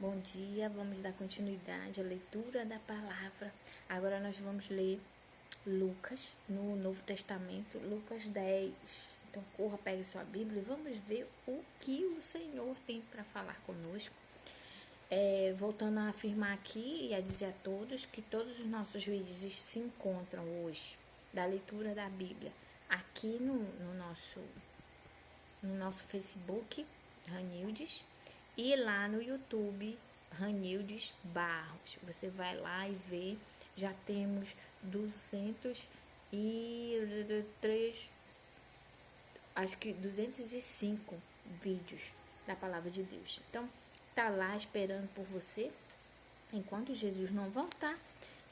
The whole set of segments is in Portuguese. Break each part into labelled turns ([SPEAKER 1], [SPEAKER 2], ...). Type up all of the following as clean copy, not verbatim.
[SPEAKER 1] Bom dia, vamos dar continuidade à leitura da palavra. Agora nós vamos ler Lucas, no Novo Testamento, Lucas 10. Então corra, pegue sua Bíblia e vamos ver o que o Senhor tem para falar conosco. Voltando a afirmar aqui e a dizer a todos que todos os nossos vídeos se encontram hoje da leitura da Bíblia aqui no nosso Facebook, Ranildes, e lá no YouTube, Ranildes Barros. Você vai lá e vê, já temos 203, acho que 205 vídeos da palavra de Deus. Então, tá lá esperando por você, enquanto Jesus não voltar,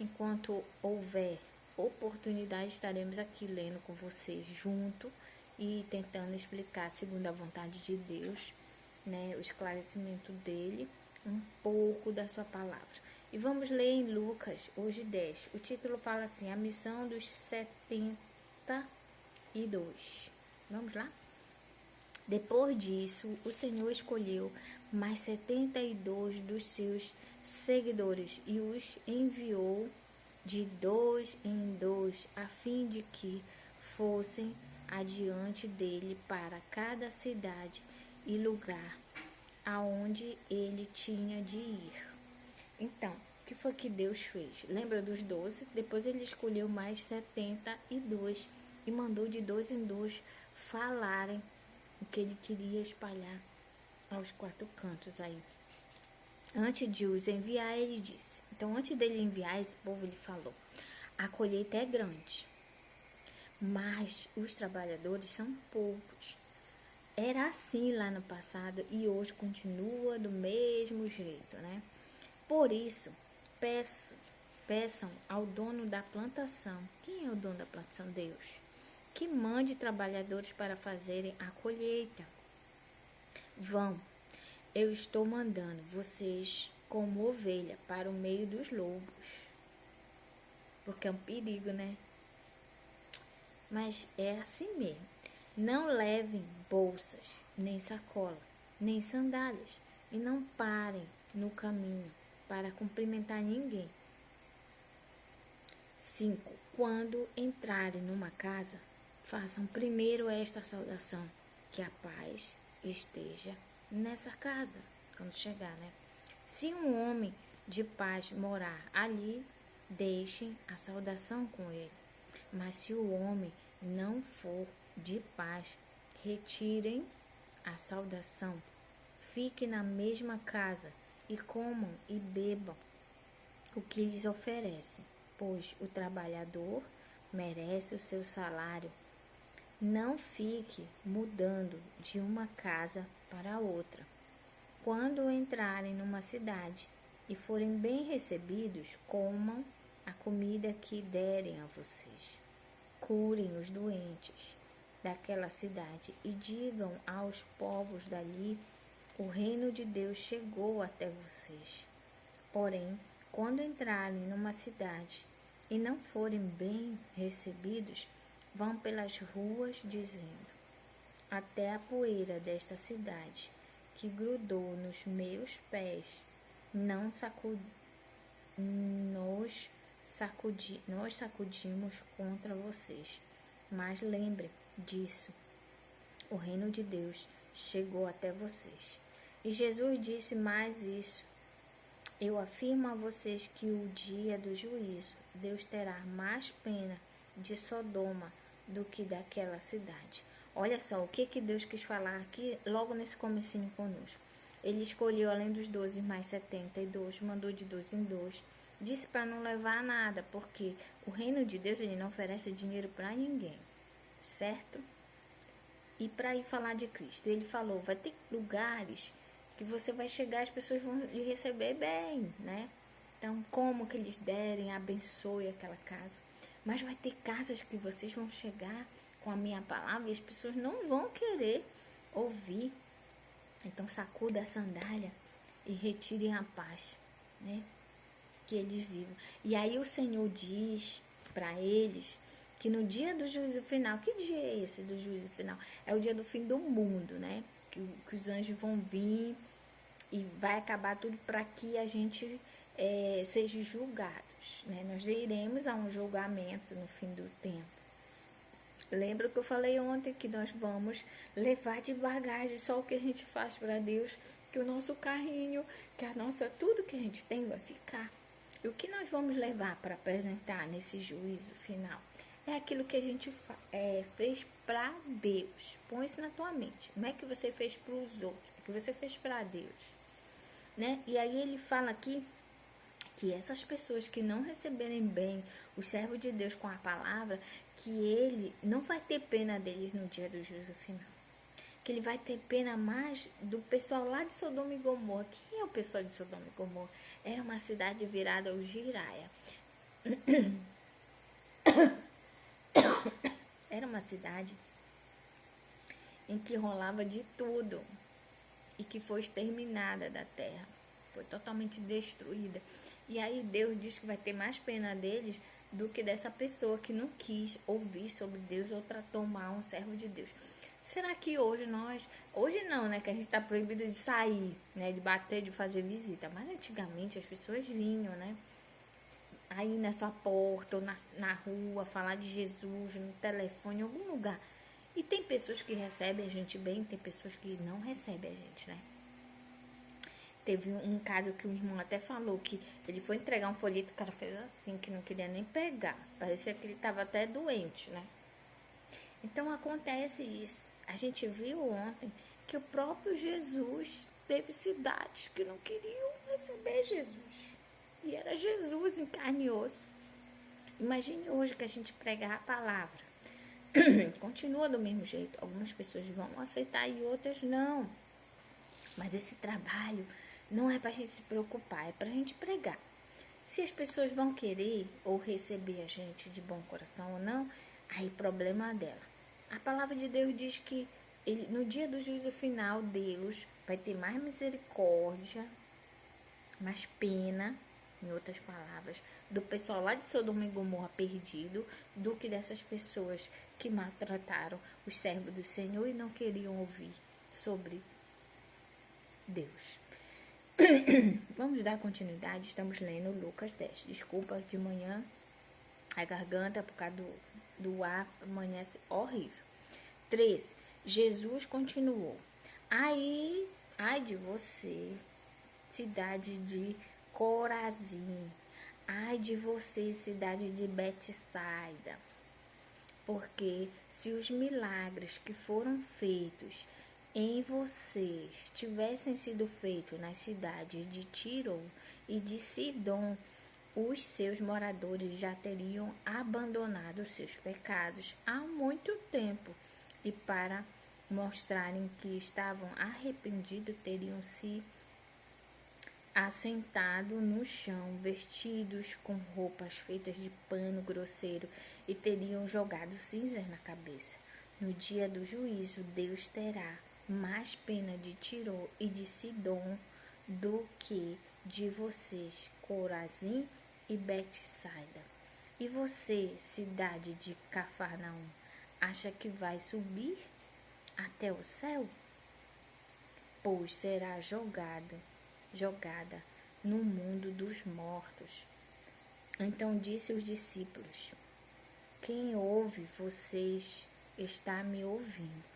[SPEAKER 1] enquanto houver oportunidade, estaremos aqui lendo com vocês junto e tentando explicar, segundo a vontade de Deus, né, o esclarecimento dele, um pouco da sua palavra. E vamos ler em Lucas, hoje 10. O título fala assim: a missão dos 72. Vamos lá? Depois disso, o Senhor escolheu mais 72 dos seus seguidores e os enviou de 2 em 2, a fim de que fossem adiante dele para cada cidade e lugar aonde ele tinha de ir. Então, o que foi que Deus fez? Lembra dos 12? Depois ele escolheu mais 72 e mandou de 2 em 2 falarem o que ele queria espalhar aos 4 cantos aí. Antes de os enviar, ele disse. Então, antes dele enviar esse povo, ele falou: a colheita é grande, mas os trabalhadores são poucos. Era assim lá no passado e hoje continua do mesmo jeito, né? Por isso, peçam ao dono da plantação. Quem é o dono da plantação? Deus. Que mande trabalhadores para fazerem a colheita. Vão, eu estou mandando vocês como ovelha para o meio dos lobos. Porque é um perigo, né? Mas é assim mesmo. Não levem bolsas, nem sacola, nem sandálias, e não parem no caminho para cumprimentar ninguém. 5. Quando entrarem numa casa, façam primeiro esta saudação: que a paz esteja nessa casa. Quando chegar, né? Se um homem de paz morar ali, deixem a saudação com ele. Mas se o homem não for de paz, retirem a saudação. Fiquem na mesma casa e comam e bebam o que lhes oferecem, pois o trabalhador merece o seu salário. Não fique mudando de uma casa para outra. Quando entrarem numa cidade e forem bem recebidos, comam a comida que derem a vocês. Curem os doentes daquela cidade e digam aos povos dali: o reino de Deus chegou até vocês. Porém, quando entrarem numa cidade e não forem bem recebidos, vão pelas ruas dizendo: até a poeira desta cidade que grudou nos meus pés, nós sacudimos contra vocês. Mas lembre disso, o reino de Deus chegou até vocês. E Jesus disse mais isso: eu afirmo a vocês que o dia do juízo, Deus terá mais pena de Sodoma do que daquela cidade. Olha só o que Deus quis falar aqui logo nesse comecinho conosco. Ele escolheu, além dos 12, mais 72, mandou de 2 em 2. Disse para não levar nada, porque o reino de Deus ele não oferece dinheiro para ninguém, certo? E para ir falar de Cristo, ele falou: vai ter lugares que você vai chegar, as pessoas vão lhe receber bem, né? Então, como que eles derem, abençoe aquela casa. Mas vai ter casas que vocês vão chegar com a minha palavra e as pessoas não vão querer ouvir. Então, sacuda a sandália e retirem a paz, né? Que eles vivam. E aí o Senhor diz para eles que no dia do juízo final, que dia é esse do juízo final? É o dia do fim do mundo, né? Que os anjos vão vir e vai acabar tudo para que a gente seja julgados, né? Nós iremos a um julgamento no fim do tempo. Lembra que eu falei ontem que nós vamos levar de bagagem só o que a gente faz para Deus, que o nosso carrinho, que a nossa, tudo que a gente tem vai ficar. E o que nós vamos levar para apresentar nesse juízo final? É aquilo que a gente fez para Deus. Põe isso na tua mente. Não é que você fez para os outros, é que você fez para Deus, né? E aí ele fala aqui que essas pessoas que não receberem bem o servo de Deus com a palavra, que ele não vai ter pena deles no dia do juízo final. Que ele vai ter pena mais do pessoal lá de Sodoma e Gomorra. Quem é o pessoal de Sodoma e Gomorra? Era uma cidade virada ao Giraia. Era uma cidade em que rolava de tudo e que foi exterminada da terra. Foi totalmente destruída. E aí Deus diz que vai ter mais pena deles do que dessa pessoa que não quis ouvir sobre Deus ou tratou mal um servo de Deus. Será que hoje não, né, que a gente está proibido de sair, né, de bater, de fazer visita, mas antigamente as pessoas vinham, né, aí na sua porta ou na rua, falar de Jesus, no telefone, em algum lugar. E tem pessoas que recebem a gente bem, tem pessoas que não recebem a gente, né. Teve um caso que o irmão até falou que ele foi entregar um folheto, o cara fez assim, que não queria nem pegar. Parecia que ele estava até doente, né? Então acontece isso. A gente viu ontem que o próprio Jesus teve cidades que não queriam receber Jesus. E era Jesus em carne e osso. Imagine hoje que a gente pregar a palavra. Continua do mesmo jeito. Algumas pessoas vão aceitar e outras não. Mas esse trabalho não é para a gente se preocupar, é para a gente pregar. Se as pessoas vão querer ou receber a gente de bom coração ou não, aí problema dela. A palavra de Deus diz que no dia do juízo final, Deus vai ter mais misericórdia, mais pena, em outras palavras, do pessoal lá de Sodoma e Gomorra perdido, do que dessas pessoas que maltrataram os servos do Senhor e não queriam ouvir sobre Deus. Vamos dar continuidade, estamos lendo Lucas 10. Desculpa, de manhã a garganta por causa do ar amanhece horrível. 3. Jesus continuou. Ai de você, cidade de Corazim. Ai de você, cidade de Betsaida. Porque se os milagres que foram feitos em vocês tivessem sido feitos nas cidades de Tiro e de Sidom, os seus moradores já teriam abandonado seus pecados há muito tempo e para mostrarem que estavam arrependidos teriam se assentado no chão, vestidos com roupas feitas de pano grosseiro e teriam jogado cinzas na cabeça. No dia do juízo, Deus terá mais pena de Tiro e de Sidom do que de vocês, Corazim e Betsaida. E você, cidade de Cafarnaum, acha que vai subir até o céu? Pois será jogada no mundo dos mortos. Então disse os discípulos: quem ouve vocês está me ouvindo.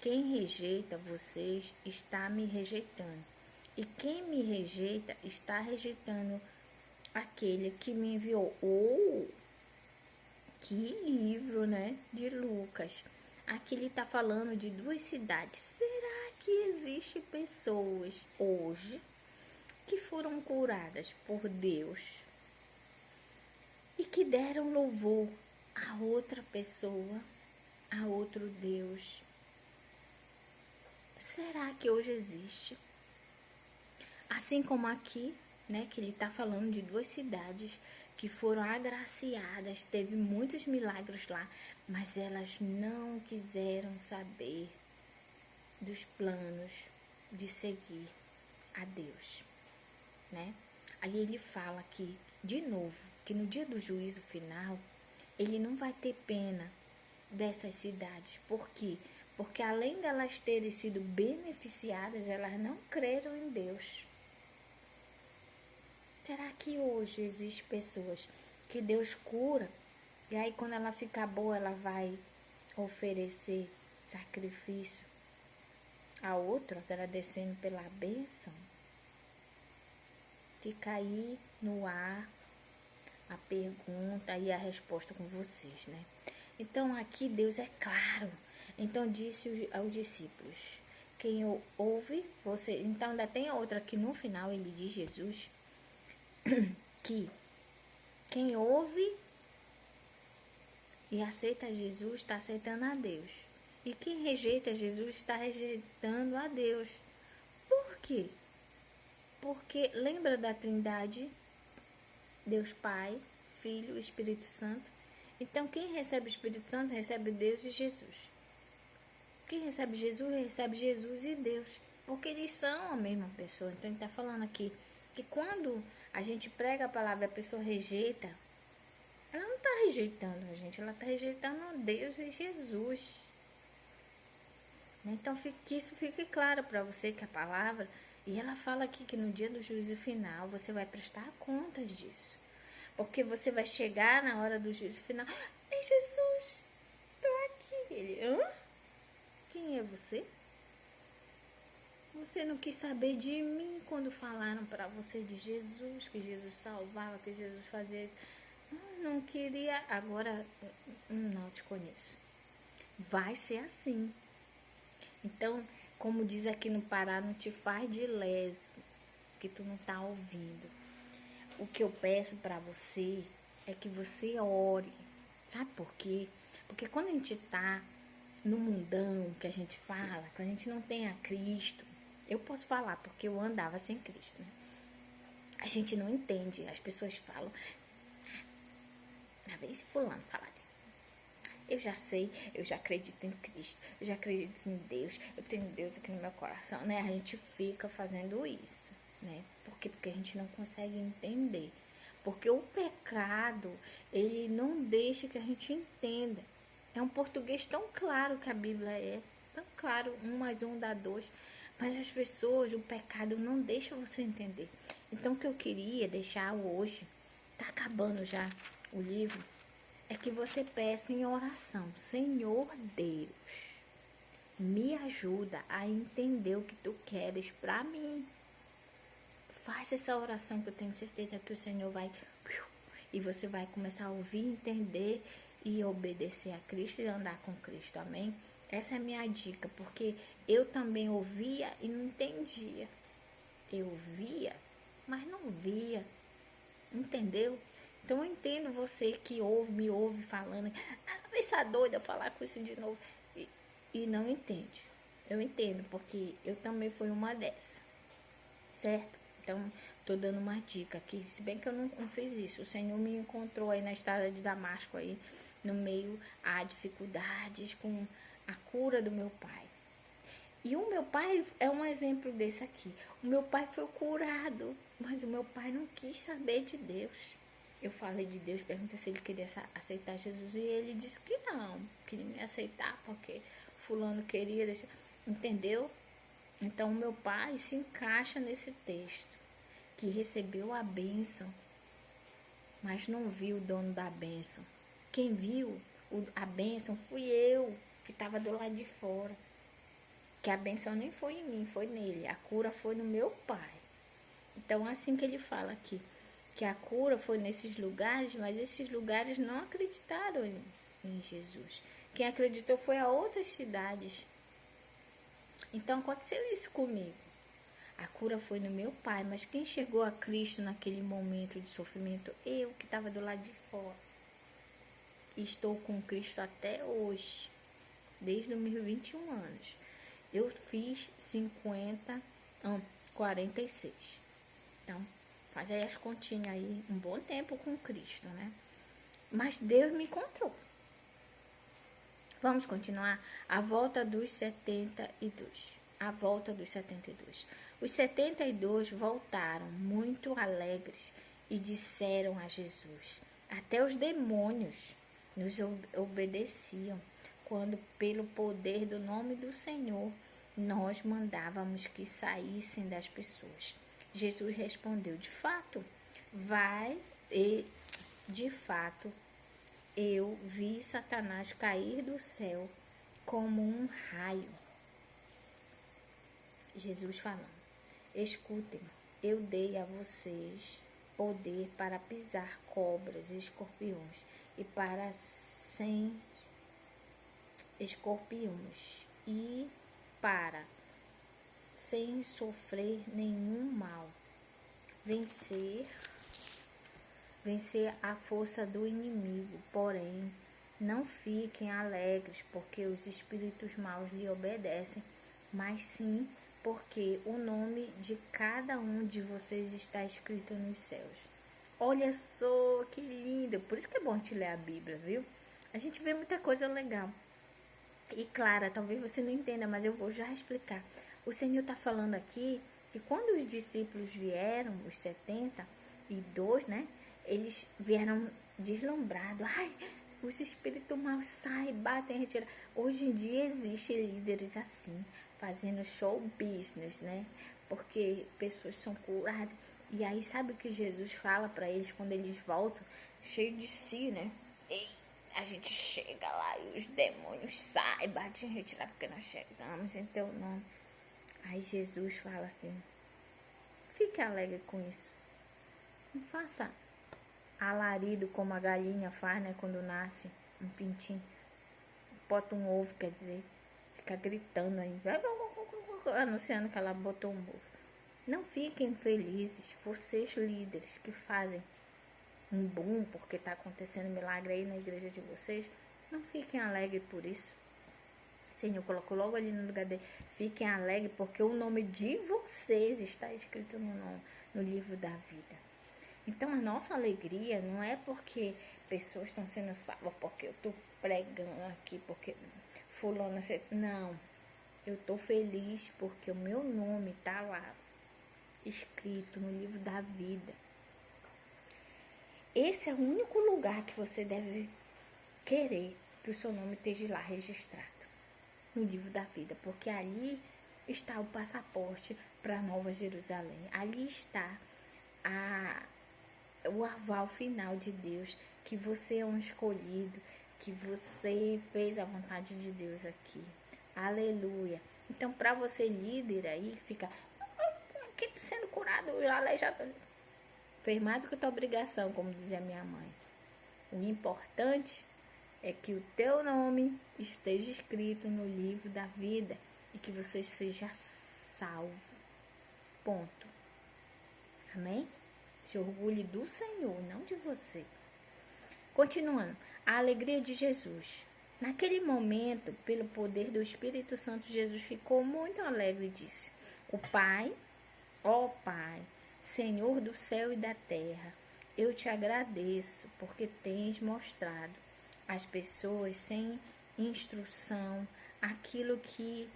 [SPEAKER 1] Quem rejeita vocês está me rejeitando. E quem me rejeita está rejeitando aquele que me enviou. Que livro, né? De Lucas. Aqui ele está falando de duas cidades. Será que existem pessoas hoje que foram curadas por Deus e que deram louvor a outra pessoa, a outro Deus? Será que hoje existe? Assim como aqui, né, que ele está falando de duas cidades que foram agraciadas, teve muitos milagres lá, mas elas não quiseram saber dos planos de seguir a Deus, né? Aí ele fala aqui, de novo, que no dia do juízo final, ele não vai ter pena dessas cidades. Por quê? Porque além delas terem sido beneficiadas, elas não creram em Deus. Será que hoje existem pessoas que Deus cura e aí quando ela ficar boa ela vai oferecer sacrifício a outro, agradecendo pela bênção? Fica aí no ar a pergunta e a resposta com vocês, né? Então aqui Deus é claro. Então disse aos discípulos: quem ouve, você. Então ainda tem outra que no final ele diz, Jesus, que quem ouve e aceita Jesus está aceitando a Deus. E quem rejeita Jesus está rejeitando a Deus. Por quê? Porque lembra da Trindade? Deus Pai, Filho e Espírito Santo. Então quem recebe o Espírito Santo recebe Deus e Jesus. Quem recebe Jesus e Deus. Porque eles são a mesma pessoa. Então ele está falando aqui que quando a gente prega a palavra e a pessoa rejeita, ela não está rejeitando a gente, ela está rejeitando Deus e Jesus. Então que isso fique claro para você que a palavra, e ela fala aqui que no dia do juízo final você vai prestar contas disso. Porque você vai chegar na hora do juízo final. Ei, Jesus, estou aqui. Ele, hã? Quem é você? Você não quis saber de mim quando falaram para você de Jesus, que Jesus salvava, que Jesus fazia isso. Não queria, agora não te conheço. Vai ser assim. Então, como diz aqui no Pará, não te faz de leso, que tu não tá ouvindo. O que eu peço para você é que você ore. Sabe por quê? Porque quando a gente tá no mundão que a gente fala, que a gente não tem a Cristo, eu posso falar porque eu andava sem Cristo, né? A gente não entende, as pessoas falam, na vez fulano falar disso. Eu já sei, eu já acredito em Cristo, eu já acredito em Deus, eu tenho Deus aqui no meu coração, né? A gente fica fazendo isso, né? Por quê? Porque a gente não consegue entender. Porque o pecado, ele não deixa que a gente entenda. É um português tão claro que a Bíblia é, tão claro, 1 + 1 dá 2. Mas as pessoas, o pecado não deixa você entender. Então o que eu queria deixar hoje, tá acabando já o livro, é que você peça em oração: Senhor Deus, me ajuda a entender o que tu queres para mim. Faça essa oração que eu tenho certeza que o Senhor vai, e você vai começar a ouvir, entender e obedecer a Cristo e andar com Cristo, amém? Essa é a minha dica, porque eu também ouvia e não entendia. Eu via, mas não via, entendeu? Então eu entendo você que me ouve falando, vai ser doida falar com isso de novo, e não entende. Eu entendo, porque eu também fui uma dessa, certo? Então, tô dando uma dica aqui, se bem que eu não fiz isso. O Senhor me encontrou aí na estrada de Damasco, aí, no meio a dificuldades com a cura do meu pai. E o meu pai é um exemplo desse aqui. O meu pai foi curado, mas o meu pai não quis saber de Deus. Eu falei de Deus, perguntei se ele queria aceitar Jesus, e ele disse que não, queria me aceitar, porque fulano queria deixar, entendeu? Então, o meu pai se encaixa nesse texto, que recebeu a bênção, mas não viu o dono da bênção. Quem viu a bênção fui eu, que estava do lado de fora. Que a bênção nem foi em mim, foi nele. A cura foi no meu pai. Então, assim que ele fala aqui, que a cura foi nesses lugares, mas esses lugares não acreditaram em Jesus. Quem acreditou foi a outras cidades. Então, aconteceu isso comigo. A cura foi no meu pai, mas quem chegou a Cristo naquele momento de sofrimento? Eu, que estava do lado de fora. E estou com Cristo até hoje, desde os meus 21 anos. Eu fiz 46. Então, faz aí as continhas aí, um bom tempo com Cristo, né? Mas Deus me encontrou. Vamos continuar? A volta dos 72. A volta dos 72. Os 72 voltaram muito alegres e disseram a Jesus: até os demônios nos obedeciam, quando pelo poder do nome do Senhor nós mandávamos que saíssem das pessoas. Jesus respondeu: de fato, e de fato eu vi Satanás cair do céu como um raio. Jesus falando: escutem-me, eu dei a vocês poder para pisar cobras e escorpiões e para sem sofrer nenhum mal, vencer a força do inimigo. Porém, não fiquem alegres porque os espíritos maus lhe obedecem, mas sim porque o nome de cada um de vocês está escrito nos céus. Olha só que lindo! Por isso que é bom te ler a Bíblia, viu? A gente vê muita coisa legal. E Clara, talvez você não entenda, mas eu vou já explicar. O Senhor está falando aqui que quando os discípulos vieram, os 72, né? Eles vieram deslumbrados. Ai, os espíritos maus saem, batem, retiram. Hoje em dia existem líderes assim, fazendo show business, né? Porque pessoas são curadas. E aí, sabe o que Jesus fala para eles quando eles voltam? Cheio de si, né? Ei, a gente chega lá e os demônios saem, batem, retirar porque nós chegamos em teu nome. Aí Jesus fala assim: fique alegre com isso. Não faça alarido como a galinha faz, né? Quando nasce um pintinho. Bota um ovo, quer dizer. Fica gritando aí. Anunciando que ela botou um ovo. Não fiquem felizes, vocês líderes que fazem um boom porque está acontecendo milagre aí na igreja de vocês. Não fiquem alegres por isso. O Senhor colocou logo ali no lugar dele. Fiquem alegres porque o nome de vocês está escrito no livro da vida. Então a nossa alegria não é porque pessoas estão sendo salvas, porque eu estou pregando aqui, porque fulano... Não, eu estou feliz porque o meu nome está lá, escrito no livro da vida. Esse é o único lugar que você deve querer que o seu nome esteja lá registrado, no livro da vida, porque ali está o passaporte para a Nova Jerusalém. Ali está o aval final de Deus, que você é um escolhido, que você fez a vontade de Deus aqui. Aleluia. Então, para você líder aí, fica aqui sendo curado, aleijado, fez mais do que a tua obrigação, como dizia minha mãe. O importante é que o teu nome esteja escrito no livro da vida e que você seja salvo. Ponto. Amém? Se orgulhe do Senhor, não de você. Continuando, a alegria de Jesus. Naquele momento, pelo poder do Espírito Santo, Jesus ficou muito alegre e disse: o Pai, ó Pai, Senhor do céu e da terra, eu te agradeço porque tens mostrado às pessoas sem instrução aquilo que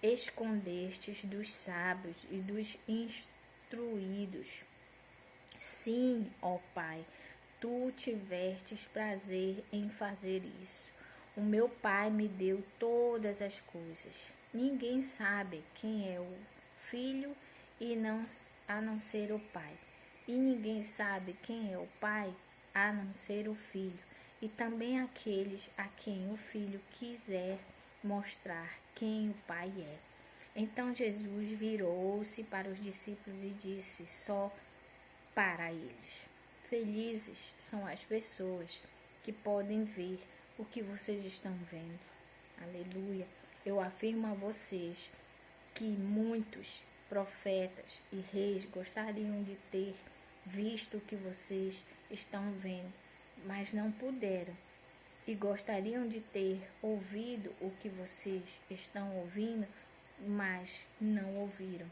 [SPEAKER 1] escondestes dos sábios e dos instruídos. Sim, ó Pai, tu tivestes prazer em fazer isso. O meu Pai me deu todas as coisas. Ninguém sabe quem é o Filho a não ser o Pai. E ninguém sabe quem é o Pai a não ser o Filho. E também aqueles a quem o Filho quiser mostrar quem o Pai é. Então Jesus virou-se para os discípulos e disse só para eles: felizes são as pessoas que podem ver o que vocês estão vendo. Aleluia. Eu afirmo a vocês que muitos profetas e reis gostariam de ter visto o que vocês estão vendo, mas não puderam. E gostariam de ter ouvido o que vocês estão ouvindo, mas não ouviram.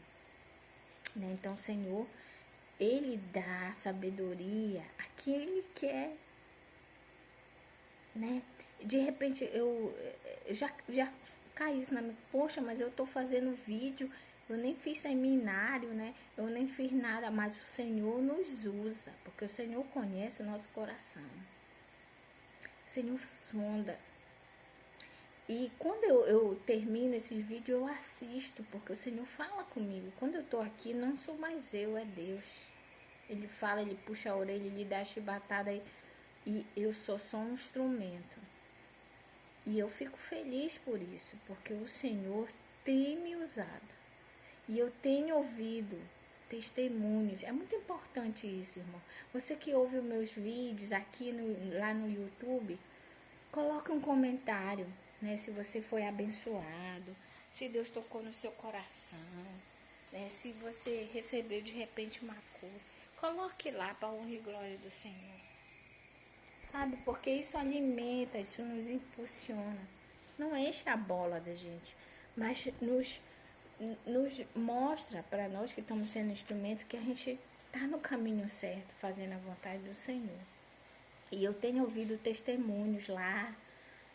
[SPEAKER 1] Então, o Senhor, Ele dá sabedoria a quem Ele quer, né? De repente, eu já caiu isso na minha... Poxa, mas eu tô fazendo vídeo, eu nem fiz seminário, né? Eu nem fiz nada, mas o Senhor nos usa, porque o Senhor conhece o nosso coração. O Senhor sonda. E quando eu termino esses vídeos, eu assisto, porque o Senhor fala comigo. Quando eu tô aqui, não sou mais eu, é Deus. Ele fala, ele puxa a orelha, ele dá a chibatada e eu sou só um instrumento. E eu fico feliz por isso, porque o Senhor tem me usado. E eu tenho ouvido testemunhos. É muito importante isso, irmão. Você que ouve os meus vídeos aqui lá no YouTube, coloque um comentário, né? Se você foi abençoado, se Deus tocou no seu coração, né? Se você recebeu de repente uma cura. Coloque lá para a honra e glória do Senhor. Sabe? Porque isso alimenta, isso nos impulsiona. Não enche a bola da gente, mas nos mostra para nós que estamos sendo instrumento que a gente está no caminho certo, fazendo a vontade do Senhor. E eu tenho ouvido testemunhos lá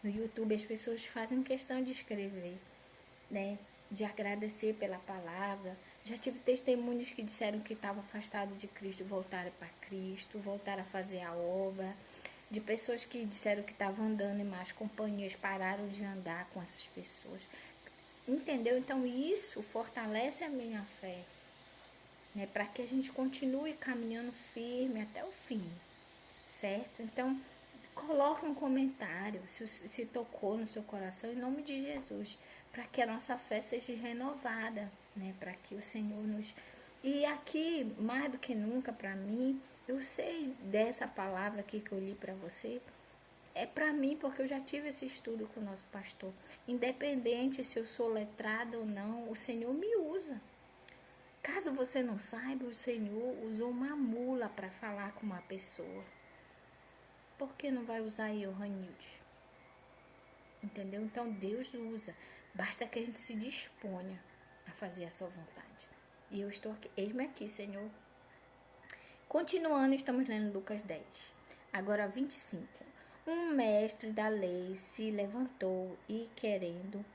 [SPEAKER 1] no YouTube, as pessoas fazem questão de escrever, né? De agradecer pela palavra. Já tive testemunhos que disseram que estavam afastados de Cristo, voltaram para Cristo, voltaram a fazer a obra. De pessoas que disseram que estavam andando em más companhias, pararam de andar com essas pessoas. Entendeu? Então isso fortalece a minha fé, né? Para que a gente continue caminhando firme até o fim, certo? Então, coloque um comentário se tocou no seu coração, em nome de Jesus, para que a nossa fé seja renovada, né? Para que o Senhor nos... E aqui, mais do que nunca para mim, eu sei dessa palavra aqui que eu li para você, é para mim, porque eu já tive esse estudo com o nosso pastor. Independente se eu sou letrada ou não, o Senhor me usa. Caso você não saiba, o Senhor usou uma mula para falar com uma pessoa. Por que não vai usar eu, Ranilde? Entendeu? Então Deus usa. Basta que a gente se disponha a fazer a sua vontade. E eu estou aqui, eis-me aqui, Senhor. Continuando, estamos lendo Lucas 10. Agora 25. Um mestre da lei se levantou e, querendo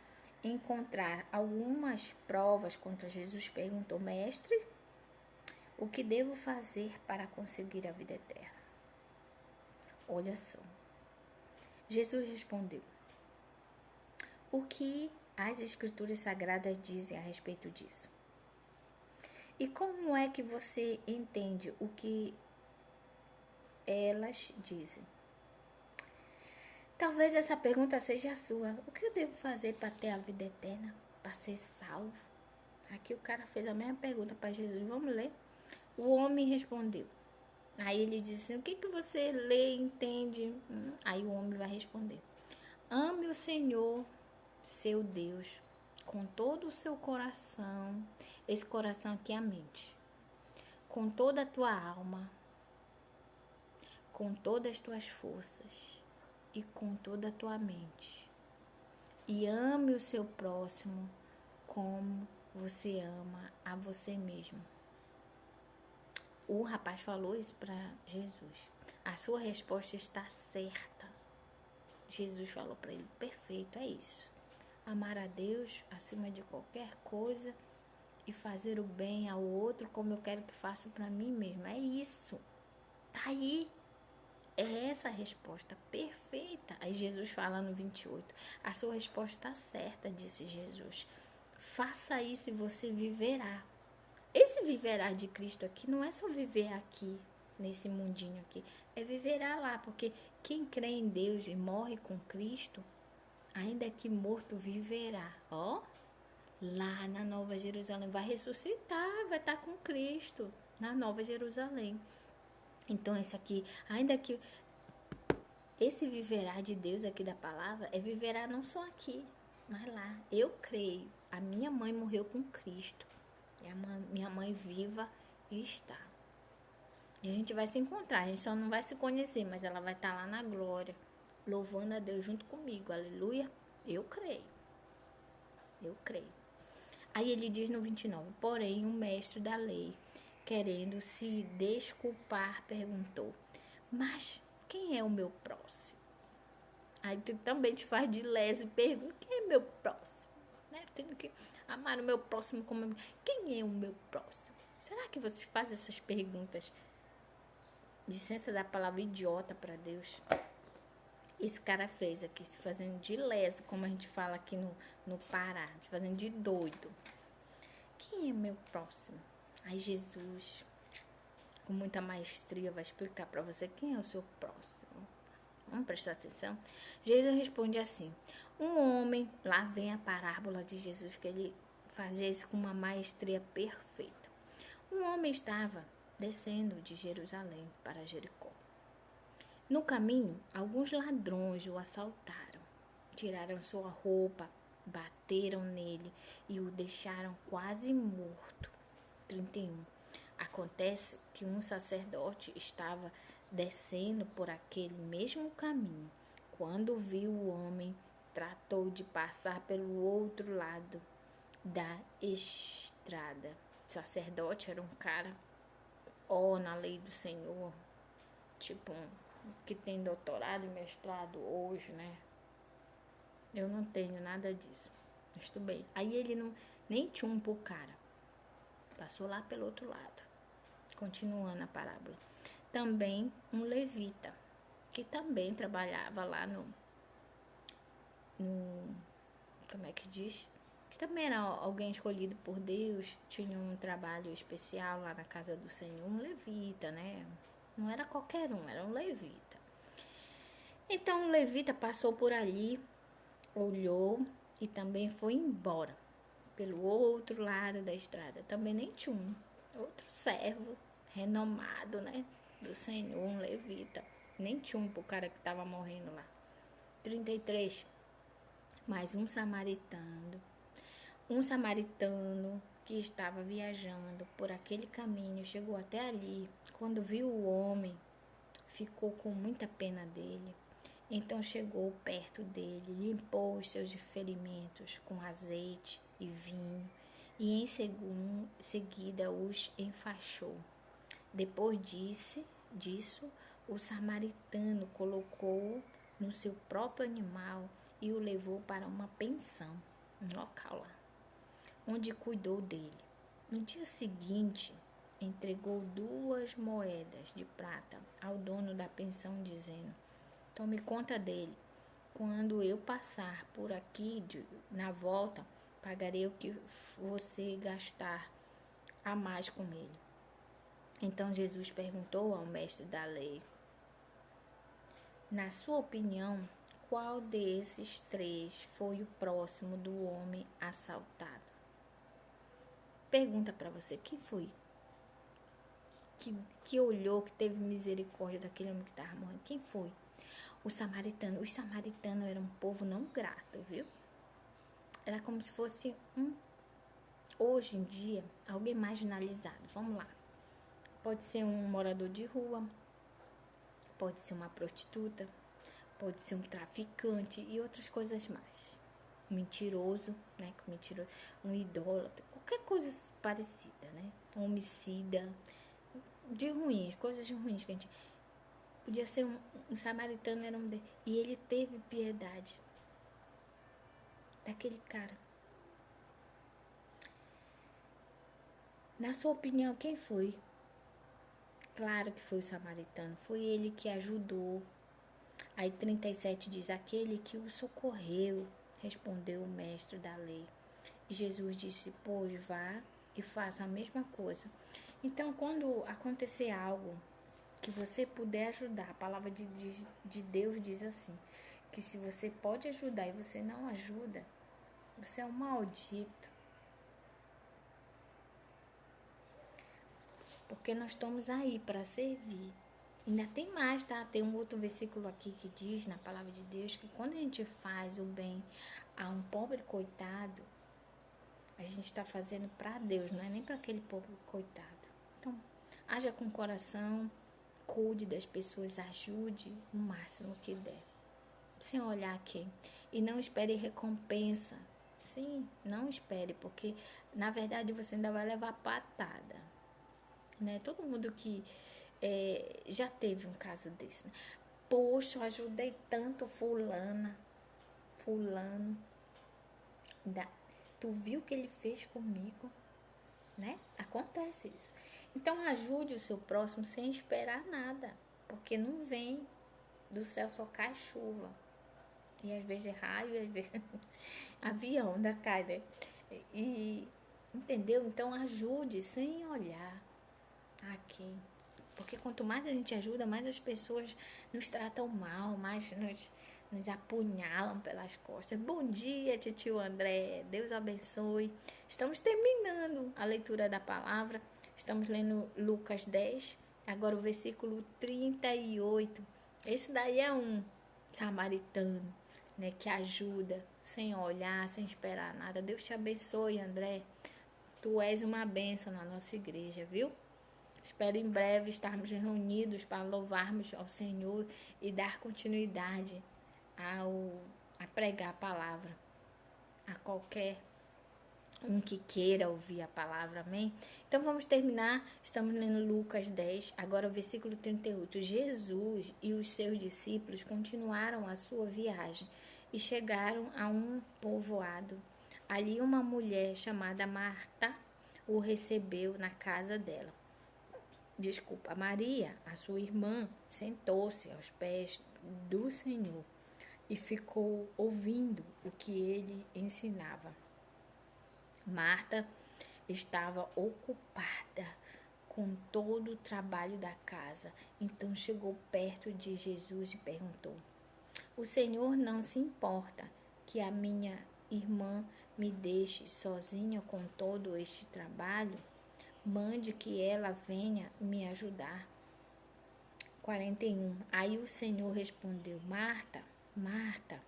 [SPEAKER 1] encontrar algumas provas contra Jesus, perguntou: Mestre, o que devo fazer para conseguir a vida eterna? Olha só. Jesus respondeu: o que as Escrituras Sagradas dizem a respeito disso? E como é que você entende o que elas dizem? Talvez essa pergunta seja a sua. O que eu devo fazer para ter a vida eterna? Para ser salvo? Aqui o cara fez a mesma pergunta para Jesus. Vamos ler? O homem respondeu. Aí ele disse assim, o que você lê e entende? Aí o homem vai responder. Ame o Senhor, seu Deus, com todo o seu coração. Esse coração aqui é a mente. Com toda a tua alma. Com todas as tuas forças. E com toda a tua mente. E ame o seu próximo como você ama a você mesmo. O rapaz falou isso para Jesus. A sua resposta está certa. Jesus falou para ele, perfeito, é isso. Amar a Deus acima de qualquer coisa e fazer o bem ao outro como eu quero que faça para mim mesmo. É isso. Tá aí. É essa a resposta perfeita. Aí Jesus fala no 28. A sua resposta está certa, disse Jesus. Faça isso e você viverá. Esse viverá de Cristo aqui não é só viver aqui, nesse mundinho aqui. É viverá lá, porque quem crê em Deus e morre com Cristo, ainda que morto, viverá. Ó, lá na Nova Jerusalém. Vai ressuscitar, vai estar com Cristo na Nova Jerusalém. Então, esse aqui, ainda que esse viverá de Deus aqui da palavra, é viverá não só aqui, mas lá. Eu creio. A minha mãe morreu com Cristo. E a minha mãe viva está. E a gente vai se encontrar. A gente só não vai se conhecer, mas ela vai estar lá na glória, louvando a Deus junto comigo. Aleluia. Eu creio. Eu creio. Aí ele diz no 29. Porém, o mestre da lei, querendo se desculpar, perguntou: mas quem é o meu próximo? Aí tu também te faz de lesa e pergunta: quem é meu próximo? Né? Tenho que amar o meu próximo como... Quem é o meu próximo? Será que você faz essas perguntas? Licença da palavra idiota para Deus. Esse cara fez aqui, se fazendo de leso, como a gente fala aqui no Pará, se fazendo de doido. Quem é o meu próximo? Aí Jesus com muita maestria, vai explicar para você quem é o seu próximo. Vamos prestar atenção? Jesus responde assim: um homem, lá vem a parábola de Jesus, que ele fazia isso com uma maestria perfeita. Um homem estava descendo de Jerusalém para Jericó. No caminho, alguns ladrões o assaltaram, tiraram sua roupa, bateram nele e o deixaram quase morto. 31. Acontece que um sacerdote estava descendo por aquele mesmo caminho. Quando viu o homem, tratou de passar pelo outro lado da estrada. O sacerdote era um cara, na lei do Senhor, tipo que tem doutorado e mestrado hoje, né? Eu não tenho nada disso. Estou bem. Aí ele nem tchumpa o cara. Passou lá pelo outro lado. Continuando a parábola. Também um levita, que também trabalhava lá no como é que diz? Que também era alguém escolhido por Deus, tinha um trabalho especial lá na casa do Senhor, um levita, né? Não era qualquer um, era um levita. Então o levita passou por ali, olhou e também foi embora pelo outro lado da estrada. Também nem tinha outro servo renomado, né, do Senhor, um levita. Nem tinha pro cara que estava morrendo lá. 33. Mas um samaritano que estava viajando por aquele caminho chegou até ali. Quando viu o homem, ficou com muita pena dele. Então chegou perto dele, limpou os seus ferimentos com azeite e vinho e em seguida os enfaixou. Depois disso, o samaritano colocou no seu próprio animal e o levou para uma pensão, um local lá, onde cuidou dele. No dia seguinte, entregou 2 moedas de prata ao dono da pensão, dizendo: tome conta dele. Quando eu passar por aqui na volta, pagarei o que você gastar a mais com ele. Então Jesus perguntou ao mestre da lei: na sua opinião, qual desses 3 foi o próximo do homem assaltado? Pergunta para você, quem foi que olhou, que teve misericórdia daquele homem que estava morrendo? Quem foi? O samaritano. Os samaritanos eram um povo não grato, viu? Era como se fosse hoje em dia, alguém marginalizado. Vamos lá. Pode ser um morador de rua, pode ser uma prostituta, pode ser um traficante e outras coisas mais. Um mentiroso, né? Um idólatra, qualquer coisa parecida, né? Um homicida, de ruins, coisas ruins que a gente... Podia ser um samaritano, era um... E ele teve piedade daquele cara. Na sua opinião, quem foi? Claro que foi o samaritano. Foi ele que ajudou. Aí 37 diz: aquele que o socorreu, respondeu o mestre da lei. E Jesus disse: pois vá e faça a mesma coisa. Então, quando acontecer algo que você puder ajudar, a palavra de Deus diz assim, que se você pode ajudar e você não ajuda, você é um maldito. Porque nós estamos aí para servir. Ainda tem mais, tá? Tem um outro versículo aqui que diz, na palavra de Deus, que quando a gente faz o bem a um pobre coitado, a gente está fazendo para Deus, não é nem para aquele pobre coitado. Então, haja com coração, cuide das pessoas, ajude o máximo que der, sem olhar quem. E não espere recompensa. Sim, não espere, porque na verdade você ainda vai levar patada, né? Todo mundo que já teve um caso desse, né? Poxa, eu ajudei tanto fulano, tu viu o que ele fez comigo, né? Acontece isso. Então ajude o seu próximo sem esperar nada, porque não vem do céu, só cai chuva. E às vezes é raio, e às vezes avião da cai, né? E entendeu? Então ajude sem olhar a quem. Porque quanto mais a gente ajuda, mais as pessoas nos tratam mal, mais nos apunhalam pelas costas. Bom dia, titio André. Deus abençoe. Estamos terminando a leitura da palavra. Estamos lendo Lucas 10, agora o versículo 38. Esse daí é um samaritano, né, que ajuda sem olhar, sem esperar nada. Deus te abençoe, André. Tu és uma bênção na nossa igreja, viu? Espero em breve estarmos reunidos para louvarmos ao Senhor e dar continuidade a pregar a palavra a qualquer um que queira ouvir a palavra, amém? Então vamos terminar, estamos lendo Lucas 10, agora o versículo 38. Jesus e os seus discípulos continuaram a sua viagem e chegaram a um povoado. Ali uma mulher chamada Marta o recebeu na casa dela. Maria, a sua irmã, sentou-se aos pés do Senhor e ficou ouvindo o que ele ensinava. Marta estava ocupada com todo o trabalho da casa. Então chegou perto de Jesus e perguntou: O Senhor não se importa que a minha irmã me deixe sozinha com todo este trabalho? Mande que ela venha me ajudar. 41. Aí o Senhor respondeu: Marta, Marta,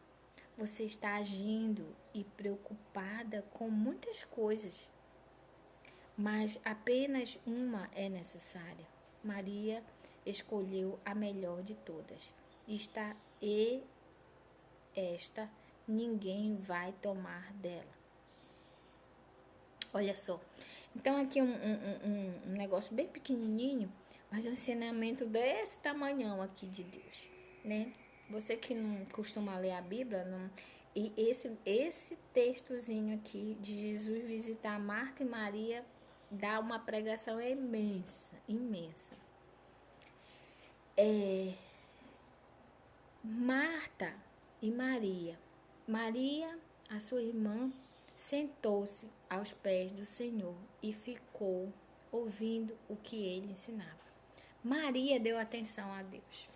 [SPEAKER 1] você está agindo e preocupada com muitas coisas, mas apenas uma é necessária. Maria escolheu a melhor de todas. Esta ninguém vai tomar dela. Olha só. Então aqui um negócio bem pequenininho, mas um ensinamento desse tamanhão aqui de Deus, né? Você que não costuma ler a Bíblia, não, e esse textozinho aqui de Jesus visitar Marta e Maria dá uma pregação imensa, imensa. Marta e Maria. Maria, a sua irmã, sentou-se aos pés do Senhor e ficou ouvindo o que ele ensinava. Maria deu atenção a Deus.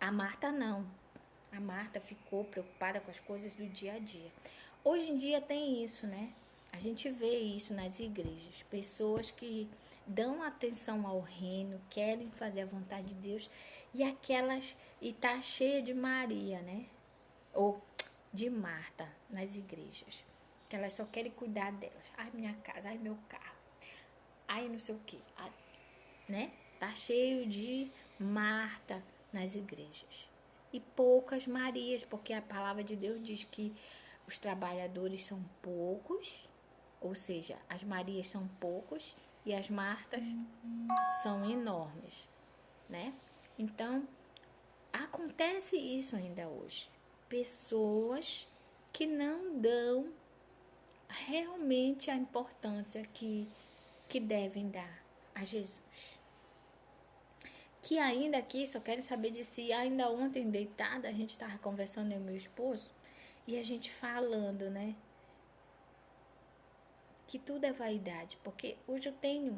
[SPEAKER 1] A Marta não. A Marta ficou preocupada com as coisas do dia a dia. Hoje em dia tem isso, né? A gente vê isso nas igrejas. Pessoas que dão atenção ao reino, querem fazer a vontade de Deus, e tá cheia de Maria, né? Ou de Marta nas igrejas. Que elas só querem cuidar delas. Ai, minha casa, ai, meu carro. Ai, não sei o quê. Ai, né? Tá cheio de Marta nas igrejas. E poucas Marias, porque a palavra de Deus diz que os trabalhadores são poucos, ou seja, as Marias são poucos e as Martas são enormes, né? Então, acontece isso ainda hoje. Pessoas que não dão realmente a importância que devem dar a Jesus. Que ainda aqui só querem saber de si. Ainda ontem, deitada, a gente estava conversando, eu e meu esposo, e a gente falando, né? Que tudo é vaidade, porque hoje eu tenho,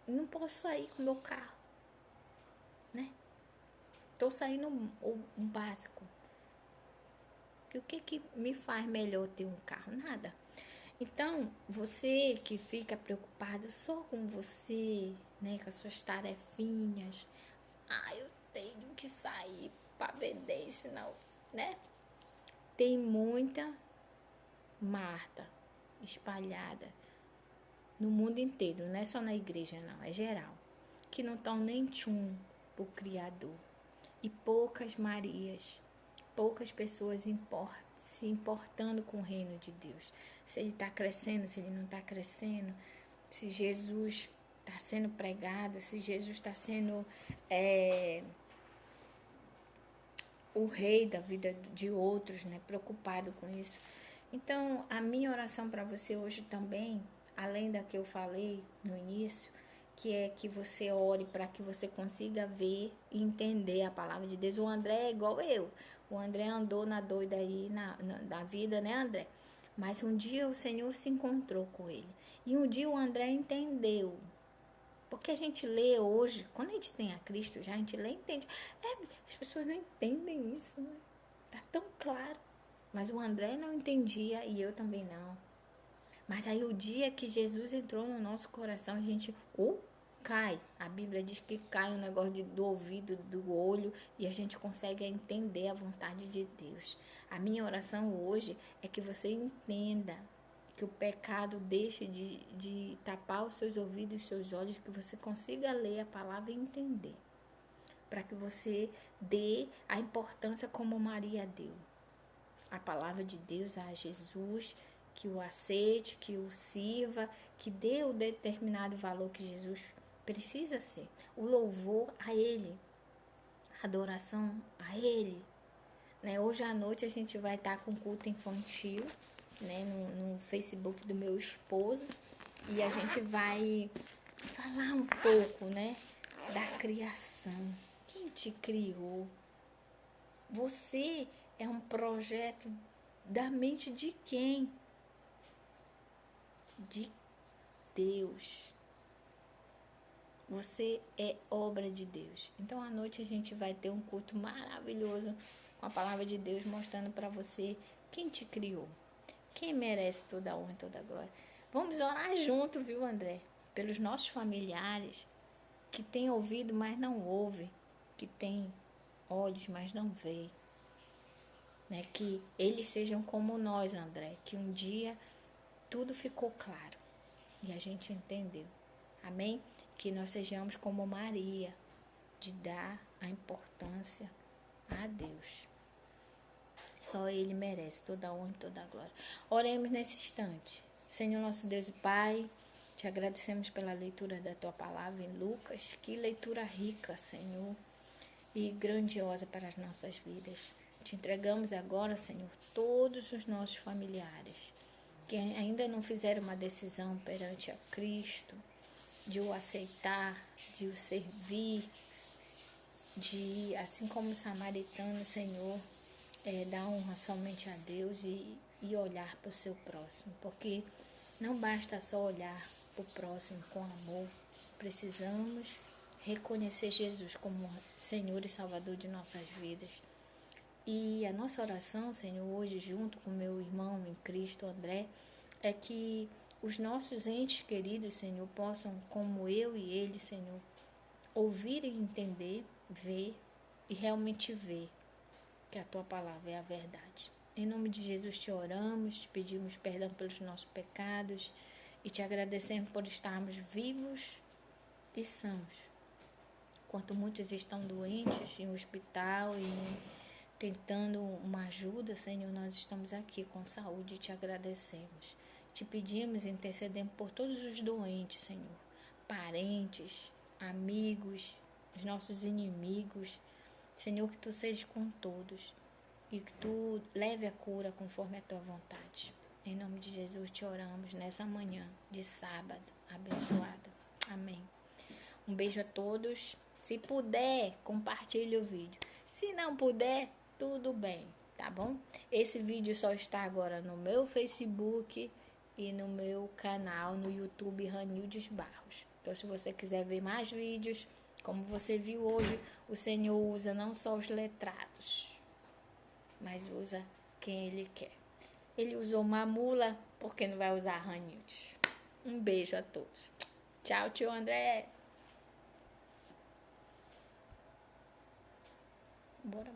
[SPEAKER 1] não posso sair com o meu carro, né? Tô saindo um básico. E o que me faz melhor ter um carro? Nada. Então, você que fica preocupado só com você, né, com as suas tarefinhas, eu tenho que sair para vender, senão, né? Tem muita Marta espalhada no mundo inteiro, não é só na igreja não, é geral, que não estão nem tchum pro Criador. E poucas Marias, poucas pessoas se importando com o reino de Deus. Se ele está crescendo, se ele não está crescendo, se Jesus está sendo pregado, se Jesus está sendo o rei da vida de outros, né? Preocupado com isso. Então, a minha oração para você hoje também, além da que eu falei no início, que é que você ore para que você consiga ver e entender a palavra de Deus. O André é igual eu. O André andou na doida aí na vida, né, André? Mas um dia o Senhor se encontrou com ele. E um dia o André entendeu. que a gente lê hoje, quando a gente tem a Cristo já, a gente lê e entende. As pessoas não entendem isso, né? Tá tão claro. Mas o André não entendia e eu também não. Mas aí o dia que Jesus entrou no nosso coração, a gente cai. A Bíblia diz que cai um negócio do ouvido, do olho, e a gente consegue entender a vontade de Deus. A minha oração hoje é que você entenda que o pecado deixe de tapar os seus ouvidos e os seus olhos, que você consiga ler a palavra e entender. Para que você dê a importância como Maria deu. A palavra de Deus a Jesus, que o aceite, que o sirva, que dê o determinado valor que Jesus precisa ser. O louvor a Ele, a adoração a Ele. Né? Hoje à noite a gente vai estar com culto infantil, né? no Facebook do meu esposo, e a gente vai falar um pouco, né? Da criação. Quem te criou? Você é um projeto da mente de quem? De Deus. Você é obra de Deus. Então à noite a gente vai ter um culto maravilhoso com a palavra de Deus mostrando para você quem te criou, quem merece toda a honra e toda a glória. Vamos orar junto, viu, André? Pelos nossos familiares que têm ouvido, mas não ouvem, que têm olhos, mas não veem. Né? Que eles sejam como nós, André, que um dia tudo ficou claro e a gente entendeu. Amém? Que nós sejamos como Maria, de dar a importância a Deus. Só Ele merece toda a honra e toda a glória. Oremos nesse instante. Senhor nosso Deus e Pai, te agradecemos pela leitura da Tua palavra em Lucas. Que leitura rica, Senhor, e grandiosa para as nossas vidas. Te entregamos agora, Senhor, todos os nossos familiares que ainda não fizeram uma decisão perante a Cristo, de o aceitar, de o servir, de, assim como o samaritano, Senhor, dar honra somente a Deus e olhar para o seu próximo, porque não basta só olhar para o próximo com amor, precisamos reconhecer Jesus como Senhor e Salvador de nossas vidas. E a nossa oração, Senhor, hoje junto com meu irmão em Cristo, André, é que os nossos entes queridos, Senhor, possam, como eu e ele, Senhor, ouvir e entender, ver e realmente ver que a Tua palavra é a verdade. Em nome de Jesus te oramos, te pedimos perdão pelos nossos pecados e te agradecemos por estarmos vivos e sãos. Enquanto muitos estão doentes em um hospital e tentando uma ajuda, Senhor, nós estamos aqui com saúde e te agradecemos. Te pedimos e intercedemos por todos os doentes, Senhor, parentes, amigos, os nossos inimigos. Senhor, que Tu sejas com todos e que Tu leve a cura conforme a Tua vontade. Em nome de Jesus te oramos nessa manhã de sábado abençoada. Amém. Um beijo a todos. Se puder, compartilhe o vídeo. Se não puder, tudo bem, tá bom? Esse vídeo só está agora no meu Facebook e no meu canal no YouTube, Ranildes Barros. Então, se você quiser ver mais vídeos, como você viu hoje, o Senhor usa não só os letrados, mas usa quem Ele quer. Ele usou uma mula, porque não vai usar Ranildes? Um beijo a todos. Tchau, tio André. Bora.